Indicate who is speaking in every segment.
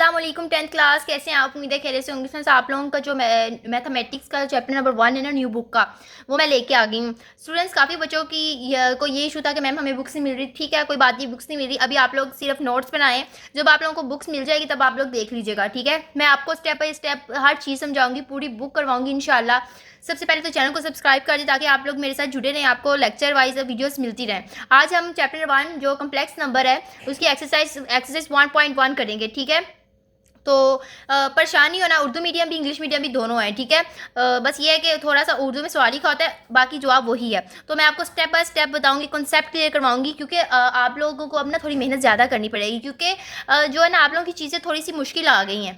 Speaker 1: अस्सलाम वालेकुम 10th class, कैसे हैं आप? उम्मीद है खैरियत से होंगे। फ्रेंड्स, आप लोगों का जो मैथमेटिक्स का चैप्टर नंबर 1 है ना, न्यू बुक का, वो मैं लेके आ गई हूँ। स्टूडेंट्स, काफ़ी बच्चों की को ये इशू था कि मैम हमें बुक्स नहीं मिल रही। ठीक है, कोई बात नहीं, बुक्स नहीं मिल रही। अभी आप लोग सिर्फ नोट्स बनाएं, जब आप लोगों को बुक्स मिल जाएगी तब आप लोग देख लीजिएगा। ठीक है, मैं आपको स्टेप बाय स्टेप हर चीज़ समझाऊंगी, पूरी बुक करवाऊंगी इंशाल्लाह। सबसे पहले तो चैनल को सब्सक्राइब कर दें ताकि आप लोग मेरे साथ जुड़े रहें, आपको लेक्चर वाइज वीडियोस मिलती रहें। आज हम चैप्टर 1 जो कम्प्लेक्स नंबर है उसकी एक्सरसाइज 1.1 करेंगे। ठीक है, तो परेशानी हो ना, उर्दू मीडियम भी इंग्लिश मीडियम भी दोनों है। ठीक है, बस ये है कि थोड़ा सा उर्दू में सवाल लिखा होता है, बाकी जवाब वही है। तो मैं आपको स्टेप बाय स्टेप बताऊंगी, कॉन्सेप्ट क्लियर करवाऊंगी, क्योंकि आप लोगों को अब ना थोड़ी मेहनत ज़्यादा करनी पड़ेगी, क्योंकि जो है ना आप लोगों की चीज़ें थोड़ी सी मुश्किल आ गई हैं।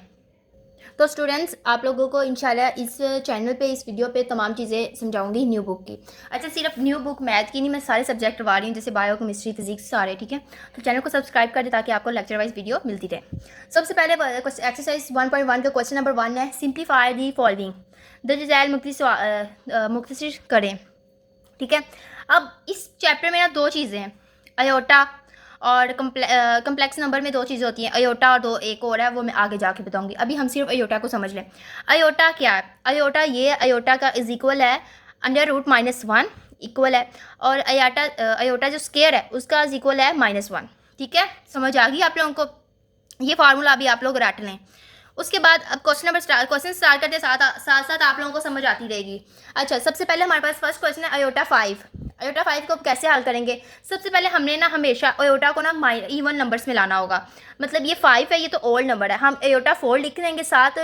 Speaker 1: तो स्टूडेंट्स, आप लोगों को इंशाल्लाह इस चैनल पे, इस वीडियो पे तमाम चीज़ें समझाऊंगी न्यू बुक की। अच्छा, सिर्फ न्यू बुक मैथ की नहीं, मैं सारे सब्जेक्ट करवा रही हूँ, जैसे बायो, केमिस्ट्री, फिजिक्स, सारे। ठीक है, तो चैनल को सब्सक्राइब कर दे ताकि आपको लेक्चर वाइज वीडियो मिलती रहे। सबसे पहले एक्सरसाइज 1.1 का क्वेश्चन नंबर 1 है, simplify the following, the result मुख्तसर करें। ठीक है, अब इस चैप्टर में ना दो चीज़ें हैं, अयोटा और कम्प्लेक्स नंबर में दो चीज़ें होती हैं, अयोटा और दो एक और है, वो मैं आगे जाके बताऊंगी। अभी हम सिर्फ अयोटा को समझ लें। अयोटा क्या है? अयोटा ये अयोटा का इज इक्वल है √-1 इक्वल है, और अयोटा जो स्केयर है उसका इज इक्वल है -1। ठीक है, समझ आ गई आप लोगों को? ये फार्मूला अभी आप लोग रट लें। उसके बाद अब क्वेश्चन स्टार्ट करते साथ साथ साथ आप लोगों को समझ आती रहेगी। अच्छा, सबसे पहले हमारे पास फर्स्ट क्वेश्चन है अयोटा 5। अयोटा 5 को कैसे हल करेंगे? सबसे पहले हमने ना हमेशा अयोटा को ना इवन नंबर्स में लाना होगा। मतलब ये 5 है, ये तो ओल्ड नंबर है, हम अयोटा 4 लिख देंगे, साथ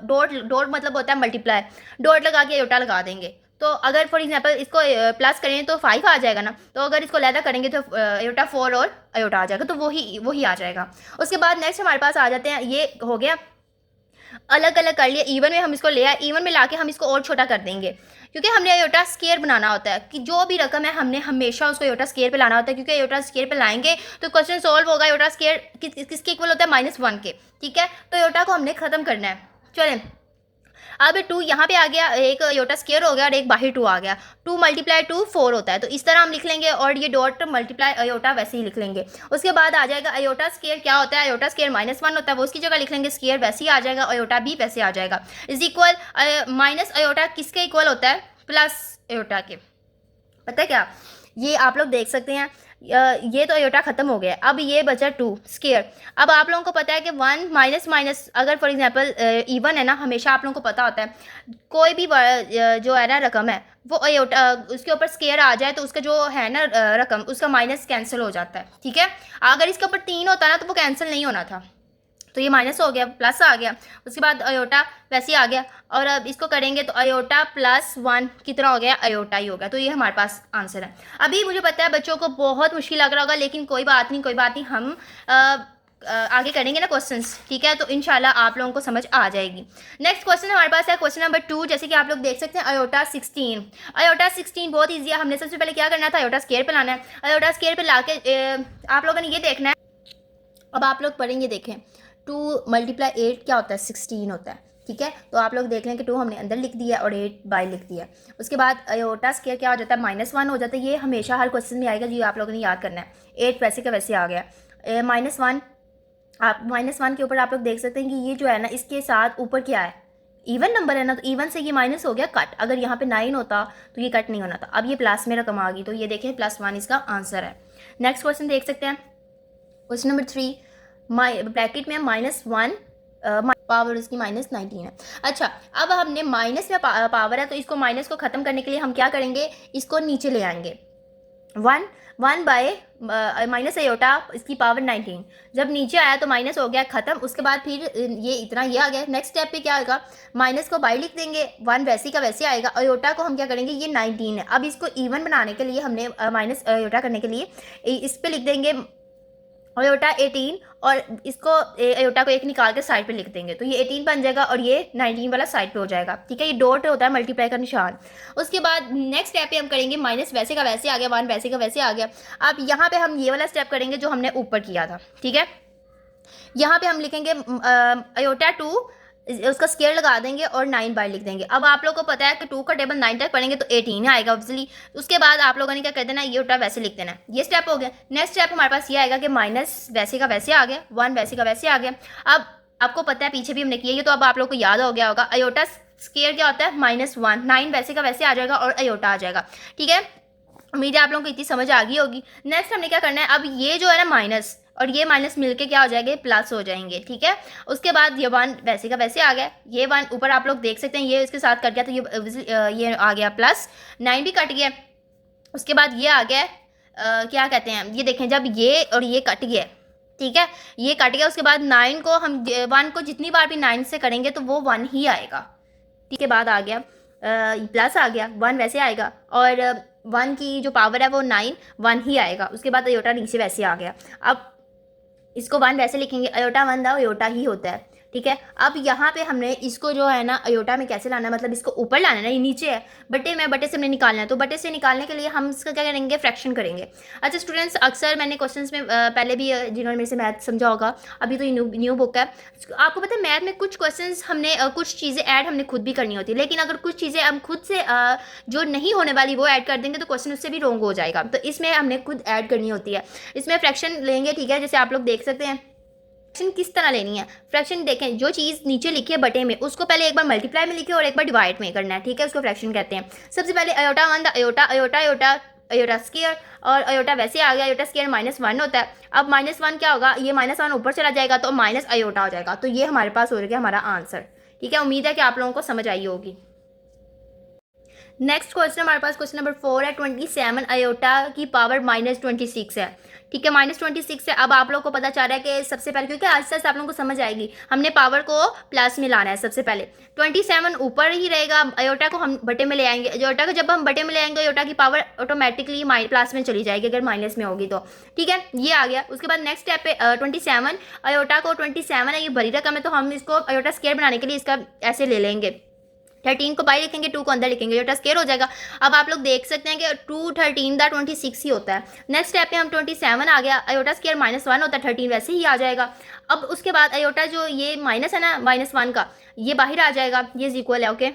Speaker 1: डॉट डॉट मतलब होता है मल्टीप्लाई, डॉट लगा के अयोटा लगा देंगे। तो अगर फॉर एग्जांपल इसको प्लस करें तो 5 आ जाएगा ना, तो अगर इसको लैदा करेंगे तो अयोटा 4 और अयोटा आ जाएगा, तो वही आ जाएगा। उसके बाद नेक्स्ट हमारे पास आ जाते हैं, ये हो गया अलग अलग कर लिया, इवन में हम इसको ले आए, इवन में लाके हम इसको और छोटा कर देंगे, क्योंकि हमने अयोटा स्केयर बनाना होता है कि जो भी रकम है हमने हमेशा उसको अयोटा स्केयर पे लाना होता है, क्योंकि अयोटा स्केयर पे लाएंगे तो क्वेश्चन सॉल्व होगा। अयोटा स्केयर किसके इक्वल होता है? -1 के। ठीक है, तो अयोटा को हमने खत्म करना है। चलें, अब 2 यहाँ पे आ गया, एक अयोटा स्केयर हो गया और एक बाहर 2 आ गया। 2 × 2 4 होता है, तो इस तरह हम लिख लेंगे, और ये डॉट मल्टीप्लाई अयोटा वैसे ही लिख लेंगे। उसके बाद आ जाएगा अयोटा स्केयर क्या होता है? अयोटा स्केयर -1 होता है, वो उसकी जगह लिख लेंगे, स्केयर वैसे ही आ जाएगा, अयोटा भी वैसे आ जाएगा। इज इक्वल माइनस अयोटा किसके इक्वल होता है? प्लस अयोटा के। पता है क्या, ये आप लोग देख सकते हैं, ये तो अयोटा खत्म हो गया, अब ये बचा 2 स्केयर। अब आप लोगों को पता है कि 1 माइनस माइनस, अगर फॉर एग्जांपल इवन है ना, हमेशा आप लोगों को पता होता है कोई भी जो है ना रकम है, वो अयोटा उसके ऊपर स्केयर आ जाए तो उसका जो है ना रकम, उसका माइनस कैंसिल हो जाता है। ठीक है, अगर इसके ऊपर 3 होता ना तो वो कैंसिल नहीं होना था, तो ये माइनस हो गया, प्लस आ गया। उसके बाद अयोटा वैसे ही आ गया, और अब इसको करेंगे तो अयोटा +1 कितना हो गया? अयोटा ही होगा। तो ये हमारे पास आंसर है। अभी मुझे पता है बच्चों को बहुत मुश्किल लग रहा होगा, लेकिन कोई बात नहीं, कोई बात नहीं, हम आगे करेंगे ना क्वेश्चंस। ठीक है, तो इंशाल्लाह आप लोगों को समझ आ जाएगी। नेक्स्ट क्वेश्चन हमारे पास है क्वेश्चन नंबर 2, जैसे कि आप लोग देख सकते हैं, अयोटा 16। अयोटा 16 बहुत ईजी है, हमने सबसे पहले क्या करना था? अयोटा स्केयर पे लाना है। अयोटा स्केयर पे ला के आप लोगों ने ये देखना है, अब आप लोग पढ़ेंगे, देखें 2 × 8 क्या होता है? 16 होता है। ठीक है, तो आप लोग देख लें कि 2 हमने अंदर लिख दिया और 8 बाहर लिख दिया। उसके बाद अयोटा स्केयर क्या हो जाता है? -1 हो जाता है। ये हमेशा हर क्वेश्चन में आएगा जी, आप लोगों ने याद करना है। 8 वैसे का वैसे आ गया, -1। आप -1 के ऊपर आप लोग देख सकते हैं कि ये जो है ना, इसके साथ ऊपर क्या है? इवन नंबर है ना, तो इवन से ये माइनस हो गया, कट। अगर यहाँ पे 9 होता तो ये कट नहीं होना था। अब ये प्लस में रकम आ गई, तो ये देखें +1 इसका आंसर है। नेक्स्ट क्वेश्चन देख सकते हैं, क्वेश्चन नंबर 3, ब्रैकेट में -1 पावर उसकी -19 है। अच्छा, अब हमने माइनस में पावर है, तो इसको माइनस को ख़त्म करने के लिए हम क्या करेंगे? इसको नीचे ले आएंगे। 1 बाय माइनस अयोटा इसकी पावर 19, जब नीचे आया तो माइनस हो गया, ख़त्म। उसके बाद फिर ये इतना ये आ गया। नेक्स्ट स्टेप पे क्या आएगा? माइनस को बाई लिख देंगे, 1 वैसे का वैसे आएगा। अयोटा को हम क्या करेंगे? ये 19 है, अब इसको इवन बनाने के लिए हमने माइनस अयोटा करने के लिए इस पर लिख देंगे अयोटा 18, और इसको अयोटा को एक निकाल के साइड पे लिख देंगे, तो ये 18 बन जाएगा और ये 19 वाला साइड पे हो जाएगा। ठीक है, ये डॉट होता है मल्टीप्लाई का निशान। उसके बाद नेक्स्ट स्टेप पे हम करेंगे, माइनस वैसे का वैसे आ गया, 1 वैसे का वैसे आ गया। अब यहाँ पे हम ये वाला स्टेप करेंगे जो हमने ऊपर किया था। ठीक है, यहाँ पे हम लिखेंगे अयोटा 2, उसका स्केयर लगा देंगे और 9 बाय लिख देंगे। अब आप लोगों को पता है कि 2 का टेबल 9 तक पढ़ेंगे तो 18 आएगा ऑब्वियसली। उसके बाद आप लोगों ने क्या कर देना? ये उल्टा वैसे लिख देना। ये स्टेप हो गया। नेक्स्ट स्टेप हमारे पास ये आएगा कि माइनस वैसे का वैसे आ गया, 1 वैसे का वैसे आ गया। अब आपको पता है पीछे भी हमने किया, ये तो अब आप लोग को याद हो गया होगा। अयोटा स्केयर क्या होता है, -1, 9 वैसे का वैसे आ जाएगा और अयोटा आ जाएगा, ठीक है। उम्मीद है आप लोगों को इतनी समझ आ गई होगी। नेक्स्ट हमने क्या करना है, अब ये जो है ना माइनस और ये माइनस मिलके क्या हो जाएंगे, प्लस हो जाएंगे, ठीक है। उसके बाद ये 1 वैसे का वैसे आ गया, ये 1 ऊपर आप लोग देख सकते हैं ये इसके साथ कट गया, तो ये आ गया प्लस, 9 भी कट गया। उसके बाद ये आ गया क्या कहते हैं, ये देखें जब ये और ये कट गया, ठीक है, ये कट गया। उसके बाद 9 को हम 1 को जितनी बार भी 9 से करेंगे तो वो 1 ही आएगा, ठीक है। बाद आ गया प्लस आ गया, 1 वैसे आएगा और 1 की जो पावर है वो 9, 1 ही आएगा। उसके बाद अयोटा नीचे वैसे आ गया। अब इसको 1 वैसे लिखेंगे, अयोटा 1 था अयोटा ही होता है, ठीक है। अब यहाँ पे हमने इसको जो है ना अयोटा में कैसे लाना है, मतलब इसको ऊपर लाना है ना, ये नीचे है बटे में, बटे से हमने निकालना है, तो बटे से निकालने के लिए हम इसका क्या करेंगे, फ्रैक्शन करेंगे। अच्छा स्टूडेंट्स, अक्सर मैंने क्वेश्चंस में पहले भी जिन्होंने मेरे से मैथ समझा होगा, अभी तो न्यू बुक है, आपको पता है मैथ में कुछ क्वेश्चंस हमने कुछ चीज़ें ऐड हमने खुद भी करनी होती है, लेकिन अगर कुछ चीज़ें हम खुद से जो नहीं होने वाली वो ऐड कर देंगे तो क्वेश्चन उससे भी रॉन्ग हो जाएगा, तो इसमें हमने खुद ऐड करनी होती है। इसमें फ्रैक्शन लेंगे, ठीक है, जैसे आप लोग देख सकते हैं। फ्रैक्शन किस तरह लेनी है, फ्रैक्शन देखें, जो चीज़ नीचे लिखी है बटे में उसको पहले एक बार मल्टीप्लाई में लिखे और एक बार डिवाइड में करना है, ठीक है, उसको फ्रैक्शन कहते हैं। सबसे पहले iota 1 iota iota iota iota square, और अयोटा वैसे आ गया, अयोटा स्केयर -1 होता है। अब -1 क्या होगा, ये -1 ऊपर चला जाएगा तो माइनस अयोटा हो जाएगा, तो ये हमारे पास हो गया हमारा आंसर, ठीक है। उम्मीद है कि आप लोगों को समझ आई होगी। नेक्स्ट क्वेश्चन हमारे पास क्वेश्चन नंबर 4 है, 27 अयोटा की पावर -26 है, ठीक है, -26 है। अब आप लोग को पता चल रहा है कि सबसे पहले, क्योंकि आस्ते आस्ते आप लोगों को समझ आएगी, हमने पावर को प्लस में लाना है। सबसे पहले 27 ऊपर ही रहेगा, अयोटा को हम बटे में ले आएंगे, अयोटा को जब हम बटे में ले आएंगे अयोटा की पावर ऑटोमेटिकली प्लस में चली जाएगी अगर माइनस में होगी तो, ठीक है, ये आ गया। उसके बाद नेक्स्ट स्टेप पे 27 अयोटा को 27 है, ये बड़ी रकम है, तो हम इसको अयोटा स्केयर बनाने के लिए इसका ऐसे ले लेंगे, 13 को बाई लिखेंगे, 2 को अंदर लिखेंगे, अयोटा स्केयर हो जाएगा। अब आप लोग देख सकते हैं कि 2 13 दा 26 ही होता है। नेक्स्ट स्टेप पे हम 27 आ गया, अयोटा स्केयर -1 होता है, 13 वैसे ही आ जाएगा। अब उसके बाद अयोटा जो ये माइनस है ना -1 का, ये बाहर आ जाएगा, ये इक्वल है, ओके,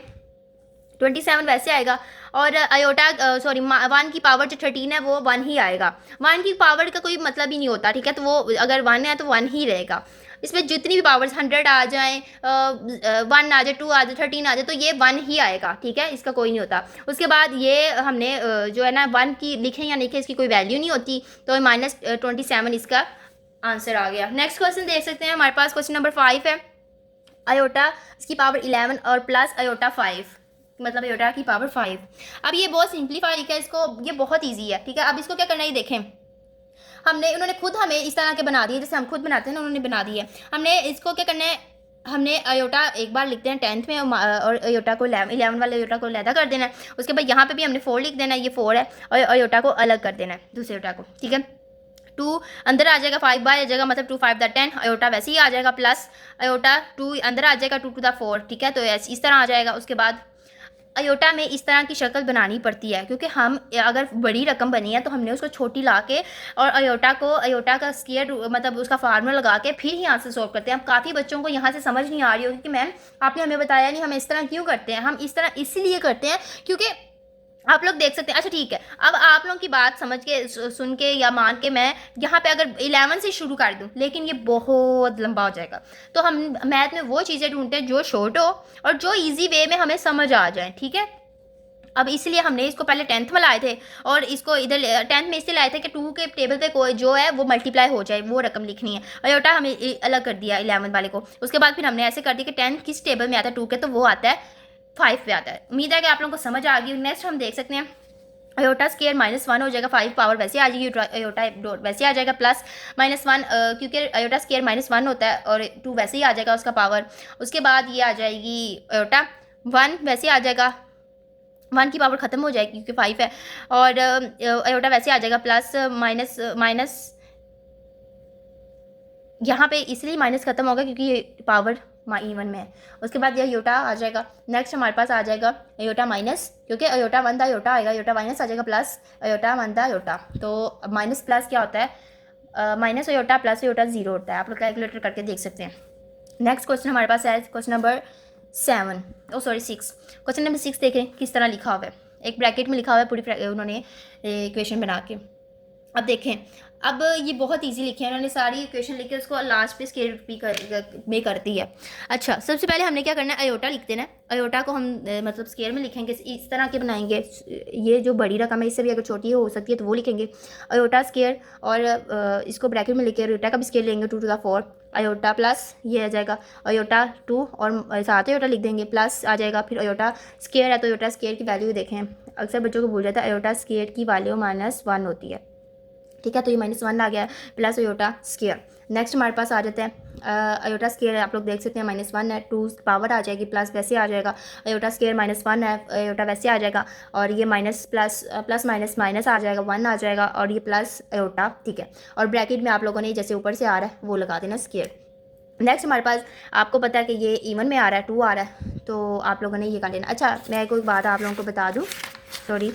Speaker 1: 27 वैसे आएगा। और अयोटा 1 की पावर जो 13 है वो 1 ही आएगा, 1 की पावर का कोई मतलब ही नहीं होता, ठीक है, तो वो अगर 1 है तो 1 ही रहेगा। इसमें जितनी भी पावर्स 100 आ जाएँ, 1 आ जाए, 2 आ जाए, 13 आ जाए, तो ये 1 ही आएगा, ठीक है, इसका कोई नहीं होता। उसके बाद ये हमने जो है ना 1 की लिखें या लिखें इसकी कोई वैल्यू नहीं होती, तो -27 इसका आंसर आ गया। नेक्स्ट क्वेश्चन देख सकते हैं हमारे पास क्वेश्चन नंबर 5 है, अयोटा इसकी पावर 11 और प्लस अयोटा 5, मतलब अयोटा की पावर 5। अब ये बहुत सिंप्लीफाई लिखा है, इसको ये बहुत ईजी है, ठीक है। अब इसको क्या करना है, देखें, उन्होंने खुद हमें इस तरह के बना दिए, जैसे हम खुद बनाते हैं ना, उन्होंने बना दिए। हमने इसको क्या करना है, हमने अयोटा एक बार लिखते हैं 10th में, और अयोटा को 11 वाले अयोटा को अलग कर देना है। उसके बाद यहाँ पे भी हमने 4 लिख देना है, ये 4 है, और अयोटा को अलग कर देना है दूसरे अयोटा को, ठीक है। 2 अंदर आ जाएगा, 5 बाय आ जाएगा, मतलब 2 5 10, अयोटा वैसे ही आ जाएगा, प्लस अयोटा 2 अंदर आ जाएगा, 2 to the 4, ठीक है, तो इस तरह आ जाएगा। उसके बाद अयोटा में इस तरह की शक्ल बनानी पड़ती है, क्योंकि हम अगर बड़ी रकम बनी है तो हमने उसको छोटी ला के और अयोटा का स्क्वायर मतलब उसका फार्मूला लगा के फिर ही आंसर सॉल्व करते हैं। अब काफ़ी बच्चों को यहाँ से समझ नहीं आ रही होगी कि मैम आपने हमें बताया नहीं, हम इस तरह क्यों करते हैं। हम इस तरह इसलिए करते हैं क्योंकि आप लोग देख सकते हैं। अच्छा ठीक है, अब आप लोगों की बात समझ के सुन के या मान के मैं यहाँ पे अगर 11 से शुरू कर दूँ, लेकिन ये बहुत लंबा हो जाएगा, तो हम मैथ में वो चीज़ें ढूंढते हैं जो शॉर्ट हो और जो इजी वे में हमें समझ आ जाए, ठीक है। अब इसलिए हमने इसको पहले 10th में लाए थे और इसको इधर 10th में इसलिए लाए थे कि 2 के टेबल पे कोई जो है वो मल्टीप्लाई हो जाए, वो रकम लिखनी है। अयोटा हमें अलग कर दिया 11 वाले को। उसके बाद फिर हमने ऐसे कर दिया कि 10th किस टेबल में आता है 2 के, तो वो आता है 5 पे आता है। उम्मीद है कि आप लोगों को समझ आ गई। नेक्स्ट हम देख सकते हैं अयोटा स्केयर -1 हो जाएगा, 5 पावर वैसे आ जाएगी, अयोटा वैसे आ जाएगा, प्लस -1 क्योंकि अयोटा स्केयर -1 होता है और 2 वैसे ही आ जाएगा उसका पावर। उसके बाद ये आ जाएगी अयोटा 1 वैसे आ जाएगा, 1 की पावर ख़त्म हो जाएगी क्योंकि 5 है, और अयोटा वैसे आ जाएगा, प्लस माइनस यहाँ पे इसलिए माइनस ख़त्म होगा क्योंकि ये पावर इवन में है। उसके बाद ये अयोटा आ जाएगा। नेक्स्ट हमारे पास आ जाएगा अयोटा माइनस, क्योंकि अयोटा 1 था अयोटा आएगा, अयोटा माइनस आ जाएगा, प्लस अयोटा 1 था अयोटा। तो माइनस प्लस क्या होता है, माइनस अयोटा प्लस अयोटा 0 होता है। आप लोग कैलकुलेटर करके देख सकते हैं। नेक्स्ट क्वेश्चन हमारे पास है क्वेश्चन नंबर 6। क्वेश्चन नंबर 6 देखें किस तरह लिखा हुआ है, एक ब्रैकेट में लिखा हुआ है पूरी उन्होंने इक्वेशन बना के। अब देखें अब ये बहुत इजी लिखे हैं उन्होंने, सारी इक्वेशन लिख के उसको लास्ट पे स्केयर रूट में कर दी है। अच्छा, सबसे पहले हमने क्या करना है, अयोटा लिख देना है। अयोटा को हम मतलब स्केयर में लिखेंगे, इस तरह के बनाएंगे। ये जो बड़ी रकम है इससे भी अगर छोटी हो सकती है तो वो लिखेंगे अयोटा स्केयर, और इसको ब्रैकेट में लिखे अयोटा का भी स्केयर लेंगे 2 to the 4 अयोटा प्लस ये आ जाएगा अयोटा 2 और साथ अयोटा लिख देंगे, प्लस आ जाएगा फिर अयोटा स्केयर है तो अयोटा स्केयर की वैल्यू देखें, अक्सर बच्चों को भूल जाता है, अयोटा स्केयर की वैल्यू -1 होती है। ठीक है, तो ये -1 आ गया प्लस अयोटा स्केयर। नेक्स्ट हमारे पास आ जाते हैं अयोटा स्केयर है, आप लोग देख सकते हैं -1 है, 2 पावर आ जाएगी, प्लस वैसे आ जाएगा, अयोटा स्केयर -1 है, अयोटा वैसे आ जाएगा, और ये minus plus plus minus minus आ जाएगा, 1 आ जाएगा, और ये प्लस अयोटा। ठीक है, और ब्रैकेट में आप लोगों ने जैसे ऊपर से आ रहा है वो लगा देना स्केयर। नेक्स्ट हमारे पास आपको पता है कि ये इवन में आ रहा है, 2 आ रहा है, तो आप लोगों ने ये कर लेना। अच्छा, मैं कोई बात आप लोगों को बता दूँ, सॉरी,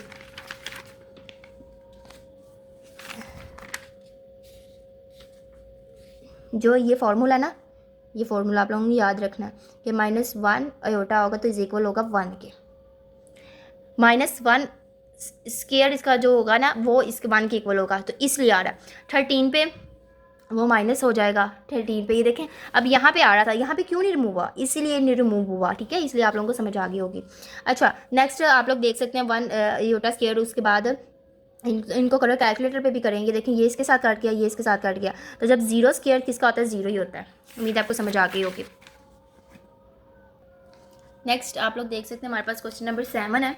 Speaker 1: जो ये फार्मूला ना, ये फार्मूला आप लोगों को याद रखना है कि -1 अयोटा होगा तो इज इक्वल होगा 1 के। -1 स्केयर इसका जो होगा ना वो इसके 1 के इक्वल होगा, तो इसलिए आ रहा है 13 पे वो माइनस हो जाएगा 13 पे। ये देखें, अब यहाँ पे आ रहा था, यहाँ पे क्यों नहीं रिमूव हुआ, इसीलिए नहीं रिमूव हुआ। ठीक है, इसलिए आप लोगों को समझ आ गई होगी। अच्छा, नेक्स्ट आप लोग देख सकते हैं 1 अयोटा स्केयर, उसके बाद इनको करो कैलकुलेटर पे भी करेंगे। देखें, ये इसके साथ काट गया, ये इसके साथ काट गया, तो जब 0 स्केयर किसका होता है, 0 ही होता है। उम्मीद है आपको समझ आ गई होगी। नेक्स्ट आप लोग देख सकते हैं हमारे पास क्वेश्चन नंबर 7 है।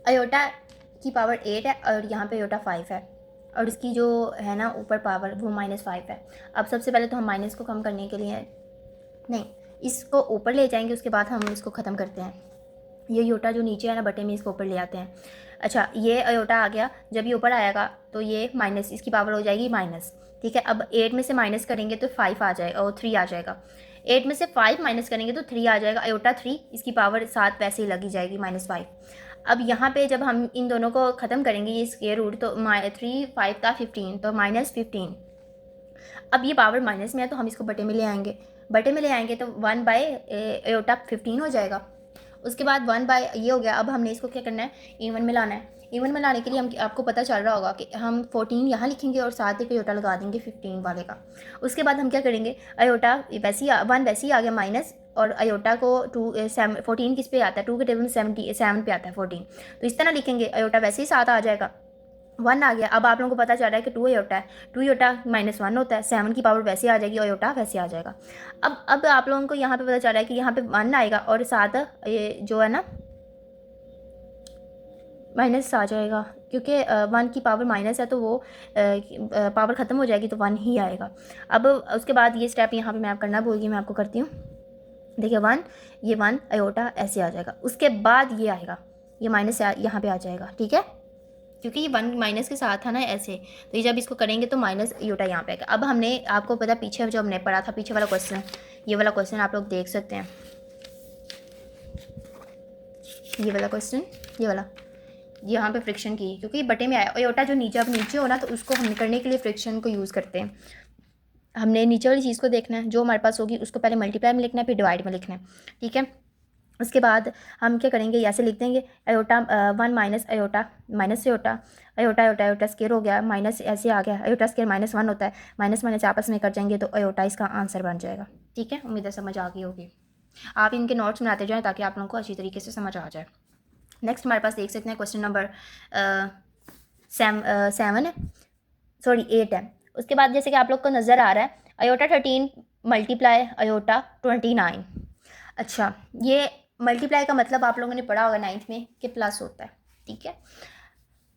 Speaker 1: अयोटा की पावर 8 है और यहाँ पे अयोटा 5 है, और इसकी जो है ना ऊपर पावर वो -5 है। अब सबसे पहले तो हम माइनस को कम करने के लिए नहीं, इसको ऊपर ले जाएंगे, उसके बाद हम इसको ख़त्म करते हैं। ये अयोटा जो नीचे है ना बटे में, इसको ऊपर ले आते हैं। अच्छा, ये अयोटा आ गया, जब ये ऊपर आएगा तो ये माइनस, इसकी पावर हो जाएगी माइनस। ठीक है, अब 8 में से माइनस करेंगे तो 5 आ जाएगा और 3 आ जाएगा। 8 में से 5 माइनस करेंगे तो 3 आ जाएगा, अयोटा 3, इसकी पावर 7 वैसे ही लगी जाएगी -5। अब यहाँ पे जब हम इन दोनों को ख़त्म करेंगे ये स्क्वायर रूट, तो 3 5 का 15, तो -15। अब ये पावर माइनस में है तो हम इसको बटे में ले आएंगे, बटे में ले आएंगे तो 1 बाय अयोटा 15 हो जाएगा। उसके बाद 1 बाय ये हो गया। अब हमने इसको क्या करना है, इवन में लाना है। इवन में लाने के लिए हम आपको पता चल रहा होगा कि हम 14 यहाँ लिखेंगे और साथ एक अयोटा लगा देंगे 15 वाले का। उसके बाद हम क्या करेंगे, अयोटा वैसे ही 1 वैसे ही आ गया माइनस, और अयोटा को 14 किस पे आता है, 2 के टेबल में 7 पे आता है 14, तो इस तरह लिखेंगे, अयोटा वैसे ही 7 आ जाएगा, 1 आ गया। अब आप लोगों को पता चल रहा है कि 2 अयोटा है, 2 अयोटा -1 होता है, 7 की पावर वैसे आ जाएगी, अयोटा वैसे आ जाएगा। अब आप लोगों को यहाँ पे पता चल रहा है कि यहाँ पे 1 आएगा और साथ ये जो है ना माइनस आ जाएगा, क्योंकि 1 की पावर माइनस है तो वो पावर ख़त्म हो जाएगी तो 1 ही आएगा। अब उसके बाद ये स्टेप यहाँ पे मैं आप करना भूल गई, मैं आपको करती हूँ। देखिए 1, ये 1 अयोटा ऐसे आ जाएगा, उसके बाद ये आएगा, ये माइनस यहाँ पे आ जाएगा। ठीक है, क्योंकि ये 1 माइनस के साथ था ना ऐसे, तो ये जब इसको करेंगे तो माइनस अयोटा यहाँ पे आएगा। अब हमने आपको पता पीछे जो हमने पढ़ा था, पीछे वाला क्वेश्चन, ये वाला क्वेश्चन आप लोग देख सकते हैं, ये वाला क्वेश्चन, ये वाला यहाँ पे फ्रिक्शन की, क्योंकि बटे में आया अयोटा जो नीचे, अब नीचे हो ना तो उसको हम करने के लिए फ्रिक्शन को यूज़ करते हैं। हमने नीचे वाली चीज़ को देखना है, जो हमारे पास होगी उसको पहले मल्टीप्लाई में लिखना है, फिर डिवाइड में लिखना है। ठीक है, उसके बाद हम क्या करेंगे, ऐसे लिख देंगे iota 1 minus iota minus iota, iota iota iota square हो गया, माइनस ऐसे आ गया, अयोटा स्केयर -1 होता है, माइनस माइनस आपस में कर जाएंगे तो अयोटा इसका आंसर बन जाएगा। ठीक है, उम्मीद है समझ आ गई होगी। आप इनके नोट्स बनाते जाएँ ताकि आप लोगों को अच्छी तरीके से समझ आ जाए। नेक्स्ट हमारे पास देख सकते हैं क्वेश्चन नंबर 7 है, सॉरी 8 है। उसके बाद जैसे कि आप लोग को नज़र आ रहा है अयोटा 13 मल्टीप्लाई अयोटा 29। अच्छा, ये मल्टीप्लाई का मतलब आप लोगों ने पढ़ा होगा 9th में कि प्लस होता है। ठीक है,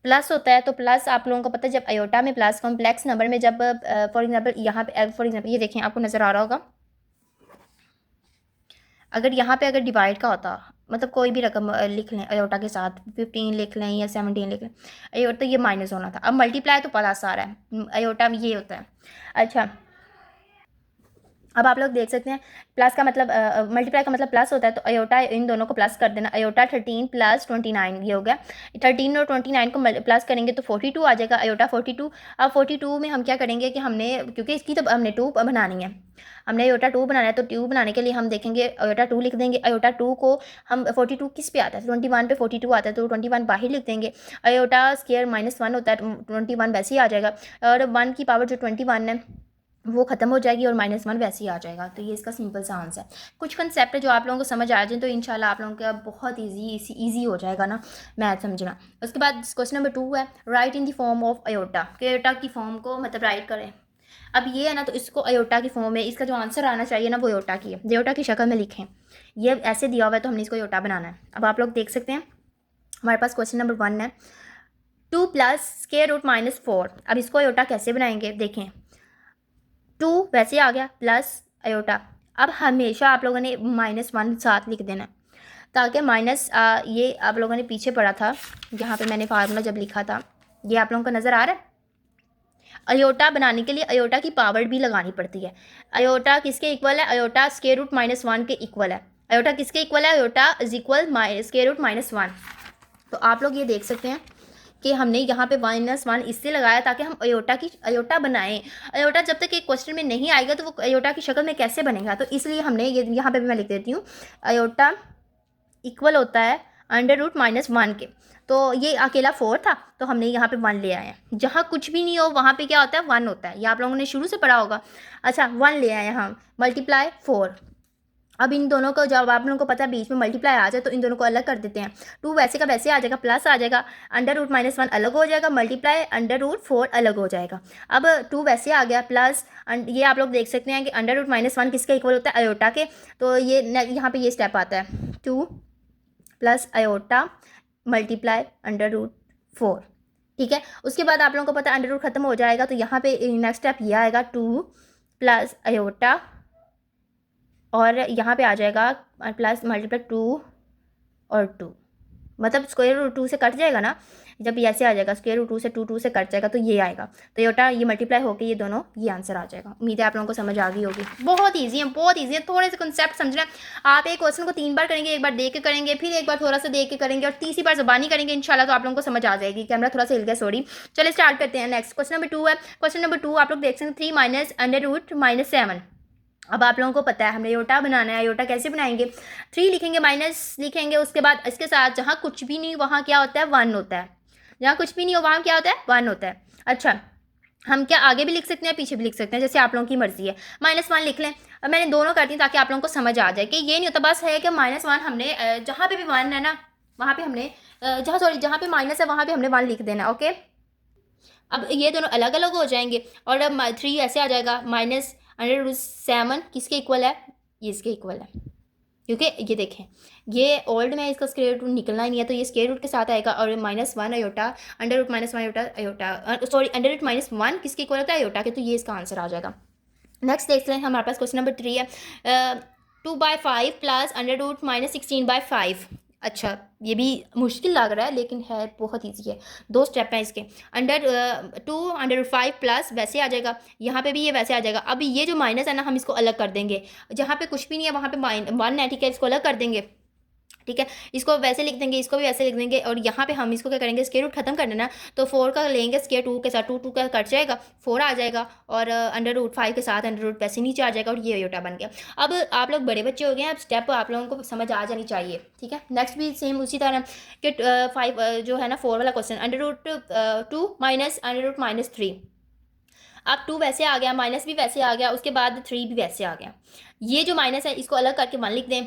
Speaker 1: प्लस होता है तो प्लस आप लोगों को पता है, जब अयोटा में प्लस कॉम्प्लेक्स नंबर में जब फॉर एग्जांपल यहाँ पे फॉर एग्जांपल ये देखें, आपको नज़र आ रहा होगा, अगर यहाँ पे अगर डिवाइड का होता, मतलब कोई भी रकम लिख लें अयोटा के साथ, 15 लिख लें या 17 लिख लें, अयोटा तो ये माइनस होना था। अब मल्टीप्लाई तो प्लस आ रहा है, अयोटा में ये होता है। अच्छा, अब आप लोग देख सकते हैं प्लस का मतलब मल्टीप्लाई का मतलब प्लस होता है, तो अयोटा इन दोनों को प्लस कर देना, अयोटा 13 + 29 ये हो गया। 13 और 29 को प्लस करेंगे तो 42 आ जाएगा, अयोटा 42। अब 42 में हम क्या करेंगे कि हमने, क्योंकि इसकी तो हमने 2 बनानी है, हमने आयोटा 2 बनाना है, तो 2 बनाने के लिए हम देखेंगे आयोटा 2 लिख देंगे। आयोटा 2 को हम 42 किस पे आता है, 21 पे 42 आता है, तो 21 बाहर लिख देंगे। आयोटा स्क्वायर -1 होता है, 21 वैसे ही आ जाएगा, और 1 की पावर जो 21 है वो ख़त्म हो जाएगी और -1 वैसे ही आ जाएगा। तो ये इसका सिंपल सा आंसर है। कुछ कंसेप्ट है जो आप लोगों को समझ आ जाए तो इंशाल्लाह आप लोगों का बहुत ईजी हो जाएगा ना मैथ समझना। उसके बाद क्वेश्चन नंबर 2 है, right in the form of iota, कि आयोटा की फॉर्म को मतलब राइट करें। अब ये है ना, तो इसको आयोटा की फॉर्म में इसका जो आंसर आना चाहिए ना वो आयोटा की है, आयोटा की शक्ल में लिखें। ये ऐसे दिया हुआ है तो हमने इसको आयोटा बनाना है। अब आप लोग देख सकते हैं हमारे पास क्वेश्चन नंबर 1 है, 2 प्लस स्क्वायर रूट -4। अब इसको आयोटा कैसे बनाएंगे, देखें 2 वैसे आ गया प्लस आयोटा। अब हमेशा आप लोगों ने -1 साथ लिख देना, ताकि माइनस ये आप लोगों ने पीछे पढ़ा था, यहाँ पे मैंने फार्मूला जब लिखा था, ये आप लोगों को नज़र आ रहा है। आयोटा बनाने के लिए आयोटा की पावर भी लगानी पड़ती है। आयोटा किसके इक्वल है, आयोटा स्क्वायर रूट -1 के इक्वल है। आयोटा किसके इक्वल है, iota is equal square root -1। तो आप लोग ये देख सकते हैं कि हमने यहाँ पे -1 इससे लगाया ताकि हम आयोटा बनाएं। आयोटा जब तक एक क्वेश्चन में नहीं आएगा तो वो आयोटा की शक्ल में कैसे बनेगा, तो इसलिए हमने ये यहाँ पे भी मैं लिख देती हूँ, आयोटा इक्वल होता है √-1 के। तो ये अकेला 4 था तो हमने यहाँ पे 1 ले आए हैं। जहाँ कुछ भी नहीं हो वहाँ पे क्या होता है, 1 होता है। ये आप लोगों ने शुरू से पढ़ा होगा। अच्छा 1 ले आए हम, मल्टीप्लाई 4। अब इन दोनों को जब आप लोगों को पता है बीच में मल्टीप्लाई आ जाए तो इन दोनों को अलग कर देते हैं। 2 वैसे का वैसे आ जाएगा, प्लस आ जाएगा, √-1 अलग हो जाएगा, मल्टीप्लाई √4 अलग हो जाएगा। अब 2 वैसे आ गया प्लस, ये आप लोग देख सकते हैं कि √-1 किसके इक्वल होता है, आयोटा के। तो ये यहाँ पे ये स्टेप आता है, 2 प्लस आयोटा मल्टीप्लाई √4। ठीक है, उसके बाद आप लोगों को पता है अंडर रूट खत्म हो जाएगा, तो यहाँ पे नेक्स्ट स्टेप ये आएगा 2 प्लस आयोटा, और यहाँ पे आ जाएगा प्लस मल्टीप्लाई 2 और 2, मतलब स्क्वायर रूट 2 से कट जाएगा ना, जब ऐसे आ जाएगा स्क्वायर रूट 2 से 2 से कट जाएगा तो ये आएगा, तो योटा ये मल्टीप्लाई होकर ये दोनों ये आंसर आ जाएगा। उम्मीद है आप लोगों को समझ आ गई होगी। बहुत ईजी है, बहुत ईजी है, थोड़े से कंसेप्ट समझना है। आप एक क्वेश्चन को 3 बार करेंगे, एक बार देख के करेंगे, फिर एक बार थोड़ा सा देख के करेंगे, और तीसरी बार ज़बानी करेंगे इंशाल्लाह, तो आप लोगों को समझ आ जाएगी। कैमरा थोड़ा सा हिल गया, सॉरी। चलिए स्टार्ट करते हैं। नेक्स्ट क्वेश्चन नंबर 2 है। क्वेश्चन नंबर 2 आप लोग देख सकते हैं, 3 माइनस अंडर रूट -7। अब आप लोगों को पता है हमने आयोटा बनाना है। आयोटा कैसे बनाएंगे, 3 लिखेंगे, माइनस लिखेंगे, उसके बाद इसके साथ जहाँ कुछ भी नहीं वहाँ क्या होता है, 1 होता है। जहाँ कुछ भी नहीं हो वहाँ क्या होता है, 1 होता है। अच्छा, हम क्या आगे भी लिख सकते हैं, पीछे भी लिख सकते हैं, जैसे आप लोगों की मर्जी है। -1 लिख लें। अब मैंने दोनों कर दी ताकि आप लोगों को समझ आ जाए कि ये नहीं होता, बस है कि -1 हमने जहाँ पे भी 1 है ना वहाँ पे हमने जहाँ पे माइनस है वहाँ पे हमने 1 लिख देना। ओके, अब ये दोनों अलग अलग हो जाएंगे, और अब 3 ऐसे आ जाएगा, -7 किसके इक्वल है, ये इसके इक्वल है, क्योंकि ये देखें ये ओल्ड में इसका स्क्वायर रूट निकलना ही नहीं है, तो ये स्क्वायर रूट के साथ आएगा, और -1 iota under root -1 iota sorry under root -1 किसके इक्वल होता है, आयोटा के, तो ये इसका आंसर आ जाएगा। नेक्स्ट देखते हैं, हमारे पास क्वेश्चन नंबर 3 है, 2/5 प्लस अंडर रूट -16/5। अच्छा, ये भी मुश्किल लग रहा है लेकिन है बहुत ईजी है। 2 स्टेप हैं इसके। अंडर रूट 5 प्लस वैसे आ जाएगा, यहाँ पे भी ये वैसे आ जाएगा। अब ये जो माइनस है ना हम इसको अलग कर देंगे, जहाँ पे कुछ भी नहीं है वहाँ पे -1 है, ठीक है, इसको अलग कर देंगे। ठीक है, इसको वैसे लिख देंगे, इसको भी वैसे लिख देंगे, और यहाँ पे हम इसको क्या करेंगे, स्क्वायर रूट खत्म कर देना, तो 4 का लेंगे स्क्वायर 2 के साथ, 2 का कट जाएगा, 4 आ जाएगा, और अंडर रूट 5 के साथ अंडर रूट वैसे नीचे आ जाएगा, और ये आयोटा बन गया। अब आप लोग बड़े बच्चे हो गए हैं, अब स्टेप आप लोगों को समझ आ जानी चाहिए। ठीक है, नेक्स्ट भी सेम उसी तरह कि 5 जो है ना 4 वाला question, under root 2 minus under root -3। अब 2 वैसे आ गया, माइनस भी वैसे आ गया, उसके बाद 3 भी वैसे आ गया। ये जो माइनस है इसको अलग करके 1 लिख दें,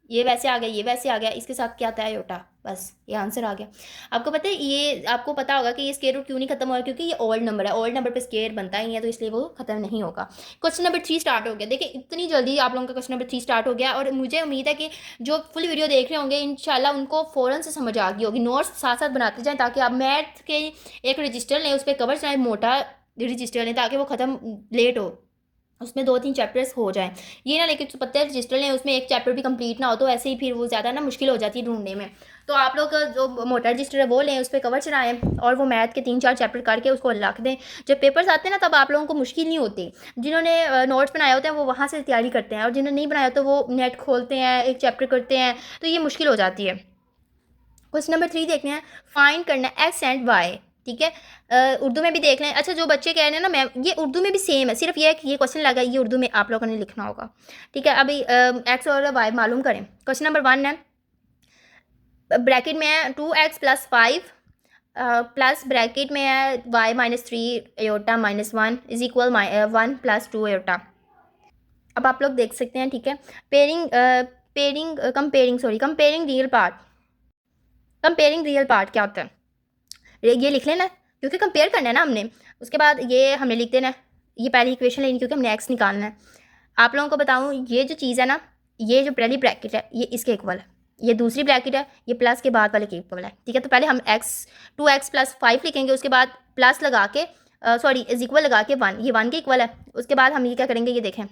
Speaker 1: ये वैसे आ गया, ये वैसे आ गया, इसके साथ क्या आता है, आयोटा, बस ये आंसर आ गया। आपको पता है, ये आपको पता होगा कि ये स्क्वायर रूट क्यों नहीं खत्म हो रहा, क्योंकि ये ओल्ड नंबर है, ओल्ड नंबर पे स्क्वायर बनता ही है, तो इसलिए वो खत्म नहीं होगा। क्वेश्चन नंबर 3 स्टार्ट हो गया। देखिए इतनी जल्दी आप लोगों का क्वेश्चन नंबर 3 स्टार्ट हो गया, और मुझे उम्मीद है कि जो फुल वीडियो देख रहे होंगे इंशाल्लाह उनको फ़ौरन से समझ आ गई होगी। नोट्स साथ साथ बनाते जाएँ ताकि आप मैथ के एक रजिस्टर लें, उस पर कवर चाहे मोटा रजिस्टर लें ताकि वो ख़त्म लेट हो, उसमें 2-3 चैप्टर्स हो जाएं। ये ना लेकिन पत्ते रजिस्टर लें उसमें एक चैप्टर भी कंप्लीट ना हो, तो ऐसे ही फिर वो ज़्यादा ना मुश्किल हो जाती है ढूंढने में। तो आप लोग जो मोटा रजिस्टर है वो लें, उस पर कवर चढ़ाएं, और वो मैथ के 3-4 चैप्टर करके उसको रख दें। जब पेपर्स आते हैं ना तब आप लोगों को मुश्किल नहीं होती। जिन्होंने नोट्स बनाए होते हैं वो वहाँ से तैयारी करते हैं, और जिन्होंने नहीं बनाया तो वो नेट खोलते हैं, एक चैप्टर करते हैं, तो ये मुश्किल हो जाती है। क्वेश्चन नंबर 3 देखते हैं, फाइंड करना एक्स एंड वाई। ठीक है। उर्दू में भी देख लें। अच्छा, जो बच्चे कह रहे हैं ना मैम ये उर्दू में भी सेम है, सिर्फ ये है कि ये क्वेश्चन लगा ये उर्दू में आप लोगों ने लिखना होगा। ठीक है, अभी एक्स और वाई मालूम करें। क्वेश्चन नंबर 1 है, ब्रैकेट में है 2x+5 प्लस ब्रैकेट में है y-3 - 1 इज इक्वल 1+2 एटा। अब आप लोग देख सकते हैं, ठीक है। कंपेयरिंग रियल पार्ट क्या होता है, ये लिख लेना क्योंकि कंपेयर करना है ना हमने। उसके बाद ये हमने लिख देना है, ये पहली इक्वेशन लेनी क्योंकि हमने एक्स निकालना है। आप लोगों को बताऊँ, ये जो चीज़ है ना, ये जो पहली ब्रैकेट है ये इसके इक्वल है, ये दूसरी ब्रैकेट है ये प्लस के बाद वाले के इक्वल है। ठीक है, तो पहले हम एक्स 2x+5 लिखेंगे, उसके बाद प्लस लगा के सॉरी इज इक्वल लगा के 1, ये 1 के इक्वल है। उसके बाद हम ये क्या करेंगे, ये देखें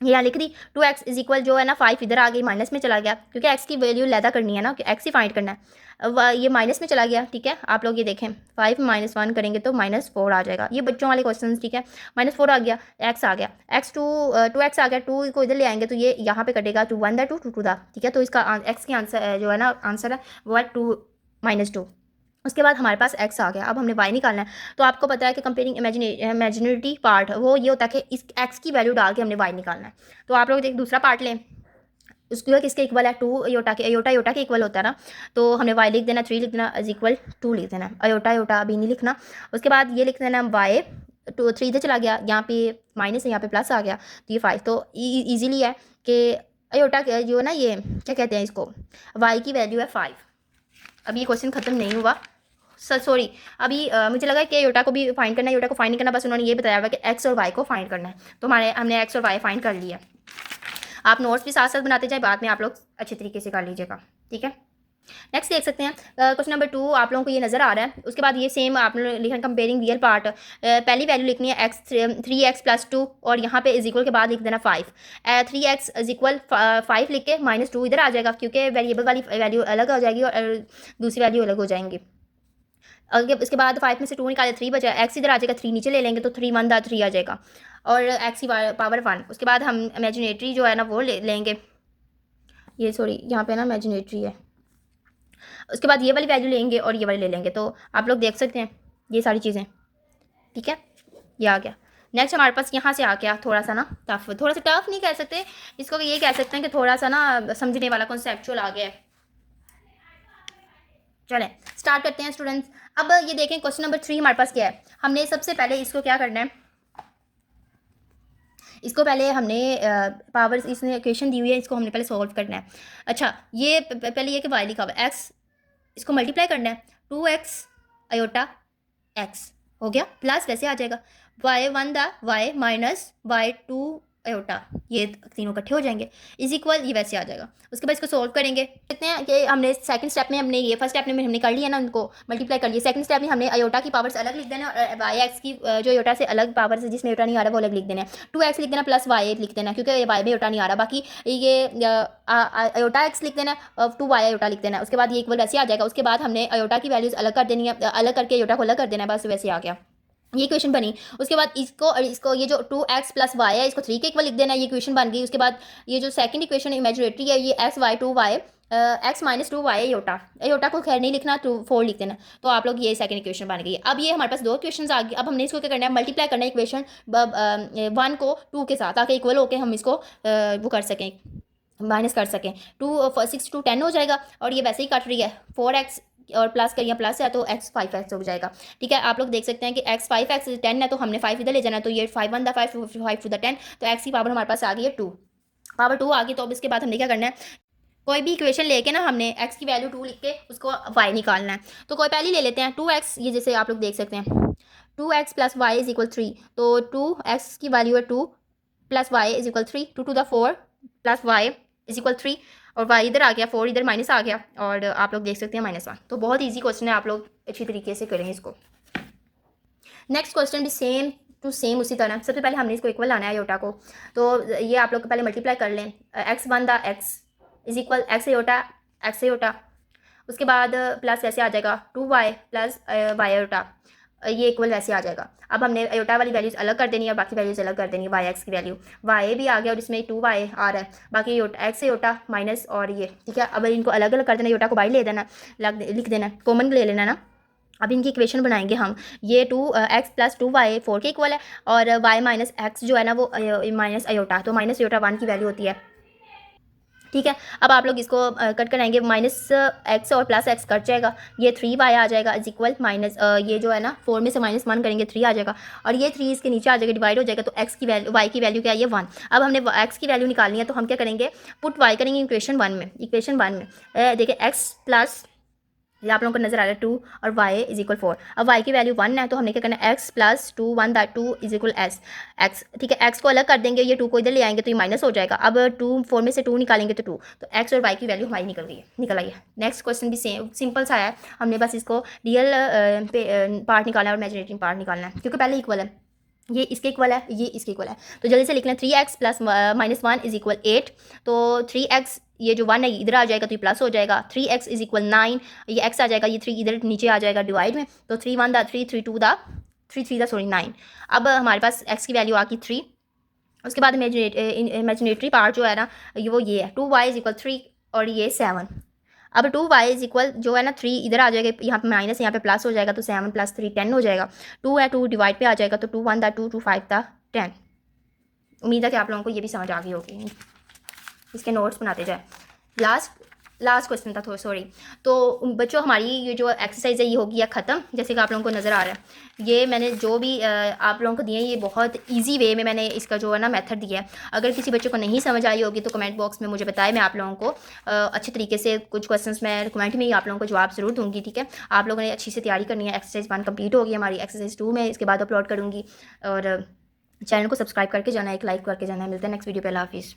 Speaker 1: ये यहाँ लिख दी 2x इज इक्वल जो है ना 5 इधर आ गई, माइनस में चला गया क्योंकि x की वैल्यू लैदा करनी है ना, कि x ही फाइंड करना है। अब ये माइनस में चला गया। ठीक है, आप लोग ये देखें 5 - 1 करेंगे तो -4 आ जाएगा, ये बच्चों वाले क्वेश्चन। ठीक है, -4 आ गया, x आ गया, x आ गया, 2 को इधर ले आएंगे तो ये यहाँ पे कटेगा 2 1 2 2 2 ठीक है, तो इसका x की आंसर जो है ना आंसर है वो है 2 -2। उसके बाद हमारे पास x आ गया। अब हमने y निकालना है, तो आपको पता है कि कंपेयरिंग इमेजिनरी पार्ट वो ये होता है कि इस x की वैल्यू डाल के हमने y निकालना है। तो आप लोग एक दूसरा पार्ट लें, उसको किसके इक्वल है 2 अयोटा के, अयोटा के इक्वल होता है ना, तो हमने y लिख देना, 3 लिख देना इज इक्वल 2 लिख देना, अयोटा अभी नहीं लिखना। उसके बाद ये लिख देना y 3 इधर चला गया, यहाँ पे माइनस है यहाँ पे प्लस आ गया, तो ये 5। तो ईजिली है कि अयोटा जो है ना ये क्या कहते हैं इसको, y की वैल्यू है 5। अभी ये क्वेश्चन खत्म नहीं हुआ, सॉरी अभी मुझे लगा कि योटा को भी फाइंड करना है, योटा को फाइंड नहीं करना, बस उन्होंने ये बताया हुआ कि एक्स और वाई को फाइंड करना है। तो हमने एक्स और वाई फाइंड कर लिया। आप नोट्स भी साथ साथ बनाते जाए, बाद में आप लोग अच्छे तरीके से कर लीजिएगा। ठीक है, नेक्स्ट देख सकते हैं क्वेश्चन नंबर 2 आप लोगों को ये नज़र आ रहा है। उसके बाद ये सेम आपने लिखा कंपेयरिंग रियल पार्ट, पहली वैल्यू लिखनी है x 3x+2 और यहाँ पे इज इक्वल के बाद लिख देना 5। 3x इज इक्वल 5 लिख के -2 इधर आ जाएगा क्योंकि वेरिएबल वाली वैल्यू अलग हो जाएगी और दूसरी वैल्यू अलग हो जाएंगी। अगर इसके बाद 5 में से 2 निकाले 3 बचा, x इधर आ जाएगा, 3 नीचे ले लेंगे तो 3 1 3 आ जाएगा और x की पावर 1। उसके बाद हम इमेजिनेटरी जो है ना वो लेंगे, ये सॉरी यहाँ पे ना इमेजिनेटरी है। उसके बाद ये वाली वैल्यू लेंगे और ये वाली ले लेंगे, तो आप लोग देख सकते हैं ये सारी चीज़ें। ठीक है, ये आ गया। नेक्स्ट हमारे पास यहाँ से आ गया थोड़ा सा ना टफ, थोड़ा सा टफ नहीं कह सकते इसको, ये कह सकते हैं कि थोड़ा सा ना समझने वाला कॉन्सेप्चुअल आ गया है। चलें स्टार्ट करते हैं स्टूडेंट्स। अब ये देखें क्वेश्चन नंबर 3 हमारे पास क्या है। हमने सबसे पहले इसको क्या करना है, इसको पहले हमने पावर्स इसने इक्वेशन दी हुई है, इसको हमने पहले सॉल्व करना है। अच्छा, ये पहले ये कि वाई लिखा हुआ है, एक्स इसको मल्टीप्लाई करना है, 2x अयोटा x हो गया, प्लस वैसे आ जाएगा y1 y-y2 अयोटा, ये तीनों इकट्ठे हो जाएंगे इज इक्वल, ये वैसे आ जाएगा। उसके बाद इसको सॉल्व करेंगे, कहते हैं कि हमने सेकंड स्टेप में हमने ये फर्स्ट स्टेप में हमने कर लिया ना, उनको मल्टीप्लाई कर लिया। सेकंड स्टेप में हमने अयोटा की पावर्स अलग लिख देना और वाई एक्स की जो अयोटा से अलग पावर्स है जिसमें अयोटा नहीं आ रहा वो अलग लिख देना, 2x लिख देना प्लस y लिख देना क्योंकि वाई में अयोटा नहीं आ रहा, बाकी ये अयोटा एक्स लिख देना, 2y अयोटा लिख देना। उसके बाद ये इक्वल वैसे आ जाएगा। उसके बाद हमने अयोटा की वैल्यूज़ अलग कर देनी है, अलग करके अयोटा को अलग कर देना है, बस वैसे आ गया, ये इक्वेशन बनी। उसके बाद इसको ये जो 2x + y है इसको 3 के इक्वल लिख देना, ये इक्वेशन बन गई। उसके बाद ये जो सेकंड इक्वेशन इमेजिनेटरी है ये x-y-2y x - 2y अयोटा को खैर नहीं लिखना, 4 लिख देना, तो आप लोग ये सेकंड इक्वेशन बन गई। अब ये हमारे पास 2 इक्वेशन आ गई। अब हमने इसको क्या करना है, मल्टीप्लाई करना है इक्वेशन 1 को 2 के साथ, ताकि इक्वल होकर हम इसको वो कर सकें, माइनस कर सकें। 6 2 10 हो जाएगा और ये वैसे ही कट रही है, 4x और प्लस करिए, प्लस है तो x 5x हो जाएगा। ठीक है, आप लोग देख सकते हैं कि x 5x 10 है तो हमने 5 इधर ले जाना, तो ये 5 1 5 5 टू द 10, तो x की पावर हमारे पास आ गई है 2, पावर 2 आ गई। तो अब इसके बाद हमने क्या करना है, कोई भी इक्वेशन लेके ना हमने x की वैल्यू 2 लिख के उसको y निकालना है। तो कोई पहली ले लेते हैं 2x, ये जैसे आप लोग देख सकते हैं 2x + y = 3, तो 2x की वैल्यू है 2 + y = 3, 2 to the 4 + y = 3 और y इधर आ गया, 4 इधर माइनस आ गया और आप लोग देख सकते हैं -1। तो बहुत इजी क्वेश्चन है, आप लोग अच्छी तरीके से करेंगे इसको। नेक्स्ट क्वेश्चन भी सेम टू सेम उसी तरह। सबसे पहले हमने इसको इक्वल लाना है अयोटा को, तो ये आप लोग पहले मल्टीप्लाई कर लें, x1 x = x अयोटा। उसके बाद प्लस वैसे आ जाएगा 2y + y अयोटा, ये इक्वल वैसे आ जाएगा। अब हमने अयोटा वाली वैल्यूज़ अलग कर देनी है और बाकी वैल्यूज़ अलग कर देनी है, वाई एक्स की वैल्यू y भी आ गया और इसमें 2y आ रहा है, बाकी x अयोटा माइनस और ये। ठीक है, अब इनको अलग अलग कर देना, अयोटा को बाई ले देना, लिख देना, कॉमन ले लेना ना, अब इनकी इक्वेशन बनाएंगे हम। ये 2x+2y 4 के इक्वल है, और y माइनस एक्स जो है ना वो माइनस आयोटा, तो माइनस आयोटा 1 की वैल्यू होती है। ठीक है, अब आप लोग इसको कट कराएंगे, माइनस एक्स और प्लस एक्स कट जाएगा, ये 3y आ जाएगा इज इक्वल माइनस ये जो है ना 4 में से -1 करेंगे 3 आ जाएगा, और ये 3 इसके नीचे आ जाएगा, डिवाइड हो जाएगा, तो x की वैल्यू y की वैल्यू क्या है, ये 1। अब हमने x की वैल्यू निकालनी है, तो हम क्या करेंगे, पुट y करेंगे इक्वेशन 1 में। इक्वेशन 1 में देखिए x प्लस, ये आप लोगों को नजर आ रहा है 2 और y इज इक्वल 4। अब y की वैल्यू 1 है, तो हमने क्या करना है, x plus 2 1 that 2 is equal x। ठीक है, x को अलग कर देंगे, ये 2 को इधर ले आएंगे तो ये माइनस हो जाएगा। अब 2 4 में से 2 निकालेंगे तो 2, तो x और y की वैल्यू हमारी निकल आई है। नेक्स्ट क्वेश्चन भी सेम सिंपल सा है, हमने बस इसको रियल पार्ट निकालना है और इमेजिनेटिव पार्ट निकालना है, क्योंकि पहले इक्वल है, ये इसके इक्वल है, ये इसके इक्वल है, तो जल्दी से लिख लें 3x प्लस -1 इज इक्वल 8। तो 3x, ये जो 1 है इधर आ जाएगा तो ये प्लस हो जाएगा, 3x इज इक्वल 9, ये x आ जाएगा, ये 3 इधर नीचे आ जाएगा डिवाइड में, तो 3 1 दा 3 3 2 दा 3 3 दा सॉरी 9। अब हमारे पास x की वैल्यू आ गई 3। उसके बाद इमेजिनेटरी पार्ट जो है ना ये है 2y इज इक्वल 3 और ये 7। अब 2y इज इक्वल जो है ना 3 इधर आ जाएगा, यहाँ पे माइनस यहाँ पे प्लस हो जाएगा, तो 7 + 3 10 हो जाएगा। 2 है 2 डिवाइड पे आ जाएगा, तो 2 1 दा 2 2 5 दा 10। उम्मीद है कि आप लोगों को ये भी समझ आ गई होगी, इसके नोट्स बनाते जाए। लास्ट क्वेश्चन था थोड़ा सॉरी। तो बच्चों हमारी ये जो एक्सरसाइज है ये होगी या ख़त्म, जैसे कि आप लोगों को नज़र आ रहा है। ये मैंने जो भी आप लोगों को दिए ये बहुत इजी वे में मैंने इसका जो है ना मेथड दिया है। अगर किसी बच्चे को नहीं समझ आई होगी तो कमेंट बॉक्स में मुझे बताएं, मैं आप लोगों को अच्छे तरीके से कुछ क्वेश्चंस मैं कमेंट में ही आप लोगों को जवाब ज़रूर दूंगी। ठीक है, आप लोगों ने अच्छी से तैयारी करनी है। एक्सरसाइज 1 कंप्लीट होगी हमारी, एक्सरसाइज 2 में इसके बाद अपलोड करूँगी, और चैनल को सब्सक्राइब करके जाना है, एक लाइक करके जाना है। मिलते हैं नेक्स्ट वीडियो पे, अल्लाह हाफिज़।